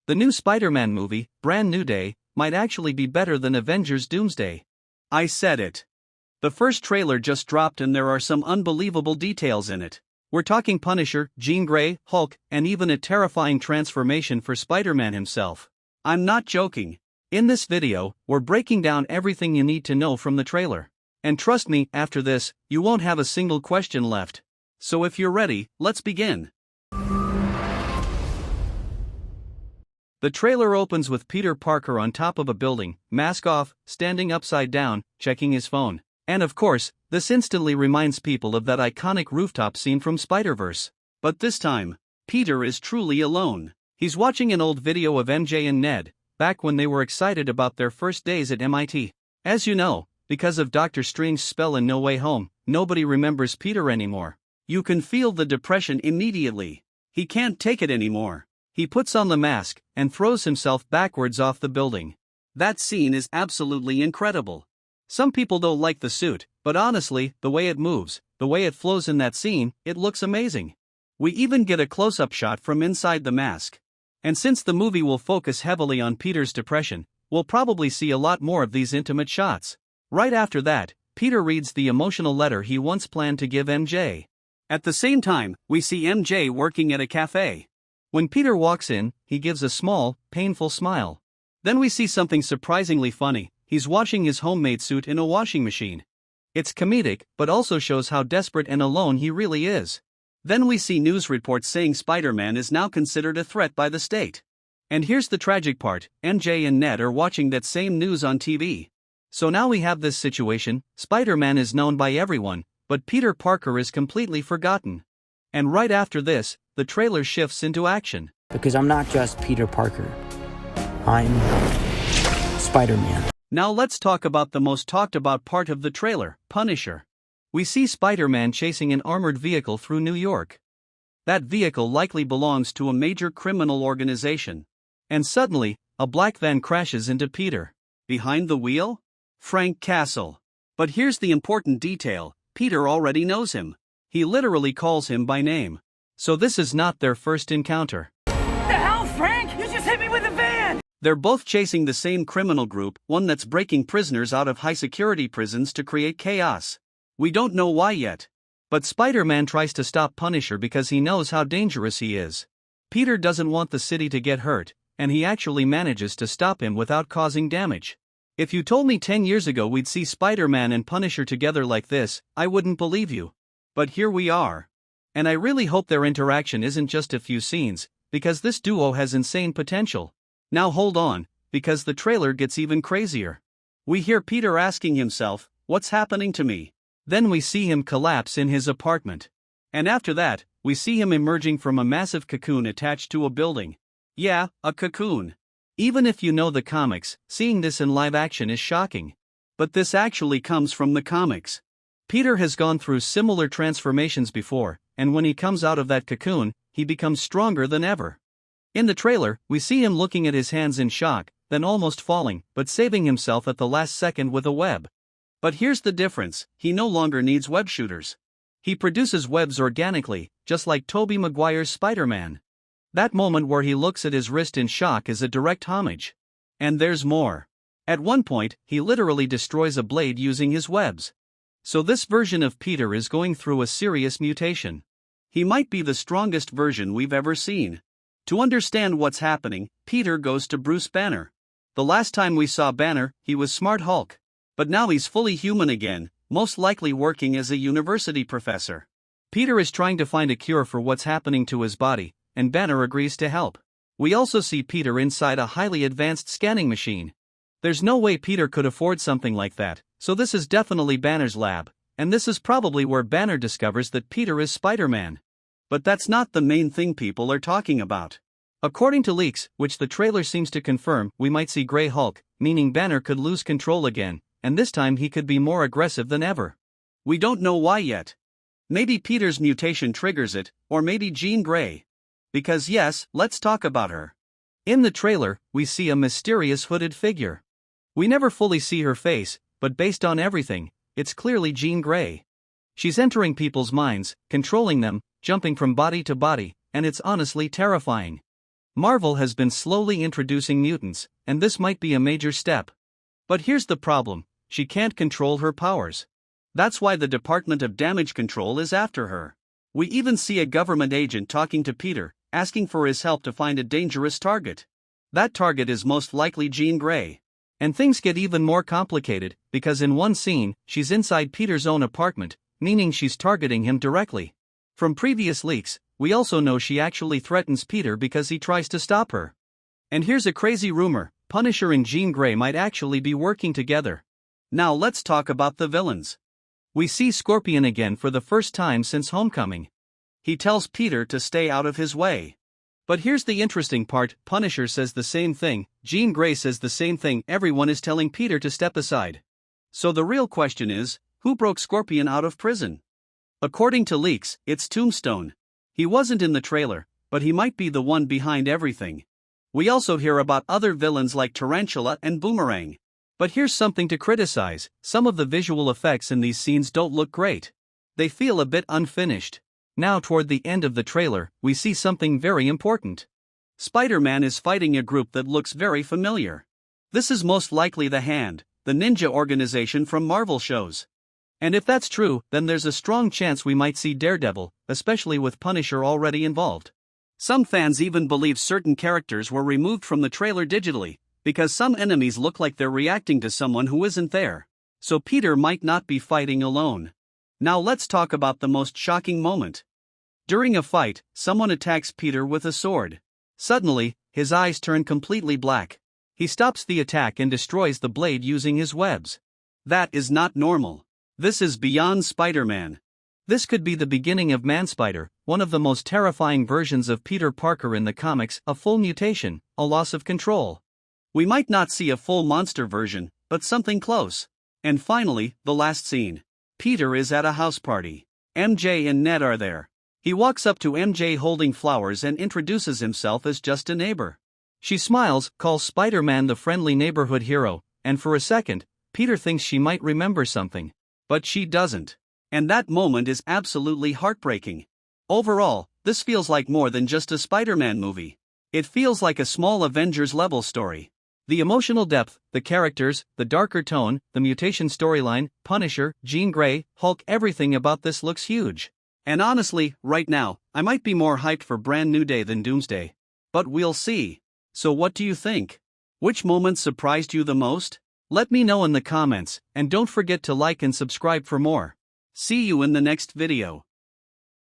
The new Spider-Man movie, Brand New Day, might actually be better than Avengers Doomsday. I said it. The first trailer just dropped and there are some unbelievable details in it. We're talking Punisher, Jean Grey, Hulk, and even a terrifying transformation for Spider-Man himself. I'm not joking. In this video, we're breaking down everything you need to know from the trailer. And trust me, after this, you won't have a single question left. So if you're ready, let's begin. The trailer opens with Peter Parker on top of a building, mask off, standing upside down, checking his phone. And of course, this instantly reminds people of that iconic rooftop scene from Spider-Verse. But this time, Peter is truly alone. He's watching an old video of MJ and Ned, back when they were excited about their first days at MIT. As you know, because of Doctor Strange's spell in No Way Home, nobody remembers Peter anymore. You can feel the depression immediately. He can't take it anymore. He puts on the mask and throws himself backwards off the building. That scene is absolutely incredible. Some people don't like the suit, but honestly, the way it moves, the way it flows in that scene, it looks amazing. We even get a close-up shot from inside the mask. And since the movie will focus heavily on Peter's depression, we'll probably see a lot more of these intimate shots. Right after that, Peter reads the emotional letter he once planned to give MJ. At the same time, we see MJ working at a cafe. When Peter walks in, he gives a small, painful smile. Then we see something surprisingly funny. He's washing his homemade suit in a washing machine. It's comedic, but also shows how desperate and alone he really is. Then we see news reports saying Spider-Man is now considered a threat by the state. And here's the tragic part, MJ and Ned are watching that same news on TV. So now we have this situation, Spider-Man is known by everyone, but Peter Parker is completely forgotten. And right after this, the trailer shifts into action. Because I'm not just Peter Parker. I'm Spider-Man. Now let's talk about the most talked about part of the trailer, Punisher. We see Spider-Man chasing an armored vehicle through New York. That vehicle likely belongs to a major criminal organization. And suddenly, a black van crashes into Peter. Behind the wheel? Frank Castle. But here's the important detail, Peter already knows him. He literally calls him by name. So this is not their first encounter. The hell, Frank? You just hit me with a van! They're both chasing the same criminal group, one that's breaking prisoners out of high-security prisons to create chaos. We don't know why yet. But Spider-Man tries to stop Punisher because he knows how dangerous he is. Peter doesn't want the city to get hurt, and he actually manages to stop him without causing damage. If you told me 10 years ago we'd see Spider-Man and Punisher together like this, I wouldn't believe you. But here we are. And I really hope their interaction isn't just a few scenes, because this duo has insane potential. Now hold on, because the trailer gets even crazier. We hear Peter asking himself, "What's happening to me?" Then we see him collapse in his apartment. And after that, we see him emerging from a massive cocoon attached to a building. Yeah, a cocoon. Even if you know the comics, seeing this in live action is shocking. But this actually comes from the comics. Peter has gone through similar transformations before, and when he comes out of that cocoon, he becomes stronger than ever. In the trailer, we see him looking at his hands in shock, then almost falling, but saving himself at the last second with a web. But here's the difference, he no longer needs web shooters. He produces webs organically, just like Tobey Maguire's Spider-Man. That moment where he looks at his wrist in shock is a direct homage. And there's more. At one point, he literally destroys a blade using his webs. So this version of Peter is going through a serious mutation. He might be the strongest version we've ever seen. To understand what's happening, Peter goes to Bruce Banner. The last time we saw Banner, he was Smart Hulk. But now he's fully human again, most likely working as a university professor. Peter is trying to find a cure for what's happening to his body, and Banner agrees to help. We also see Peter inside a highly advanced scanning machine. There's no way Peter could afford something like that, so this is definitely Banner's lab, and this is probably where Banner discovers that Peter is Spider-Man. But that's not the main thing people are talking about. According to leaks, which the trailer seems to confirm, we might see Grey Hulk, meaning Banner could lose control again, and this time he could be more aggressive than ever. We don't know why yet. Maybe Peter's mutation triggers it, or maybe Jean Grey. Because yes, let's talk about her. In the trailer, we see a mysterious hooded figure. We never fully see her face, but based on everything, it's clearly Jean Grey. She's entering people's minds, controlling them, jumping from body to body, and it's honestly terrifying. Marvel has been slowly introducing mutants, and this might be a major step. But here's the problem: she can't control her powers. That's why the Department of Damage Control is after her. We even see a government agent talking to Peter, asking for his help to find a dangerous target. That target is most likely Jean Grey. And things get even more complicated, because in one scene, she's inside Peter's own apartment, meaning she's targeting him directly. From previous leaks, we also know she actually threatens Peter because he tries to stop her. And here's a crazy rumor: Punisher and Jean Grey might actually be working together. Now let's talk about the villains. We see Scorpion again for the first time since Homecoming. He tells Peter to stay out of his way. But here's the interesting part: Punisher says the same thing, Jean Grey says the same thing, everyone is telling Peter to step aside. So the real question is, who broke Scorpion out of prison? According to leaks, it's Tombstone. He wasn't in the trailer, but he might be the one behind everything. We also hear about other villains like Tarantula and Boomerang. But here's something to criticize: some of the visual effects in these scenes don't look great. They feel a bit unfinished. Now toward the end of the trailer, we see something very important. Spider-Man is fighting a group that looks very familiar. This is most likely the Hand, the ninja organization from Marvel shows. And if that's true, then there's a strong chance we might see Daredevil, especially with Punisher already involved. Some fans even believe certain characters were removed from the trailer digitally, because some enemies look like they're reacting to someone who isn't there. So Peter might not be fighting alone. Now let's talk about the most shocking moment. During a fight, someone attacks Peter with a sword. Suddenly, his eyes turn completely black. He stops the attack and destroys the blade using his webs. That is not normal. This is beyond Spider-Man. This could be the beginning of Man-Spider, one of the most terrifying versions of Peter Parker in the comics, a full mutation, a loss of control. We might not see a full monster version, but something close. And finally, the last scene. Peter is at a house party. MJ and Ned are there. He walks up to MJ holding flowers and introduces himself as just a neighbor. She smiles, calls Spider-Man the friendly neighborhood hero, and for a second, Peter thinks she might remember something. But she doesn't. And that moment is absolutely heartbreaking. Overall, this feels like more than just a Spider-Man movie. It feels like a small Avengers-level story. The emotional depth, the characters, the darker tone, the mutation storyline, Punisher, Jean Grey, Hulk, everything about this looks huge. And honestly, right now, I might be more hyped for Brand New Day than Doomsday. But we'll see. So what do you think? Which moments surprised you the most? Let me know in the comments, and don't forget to like and subscribe for more. See you in the next video.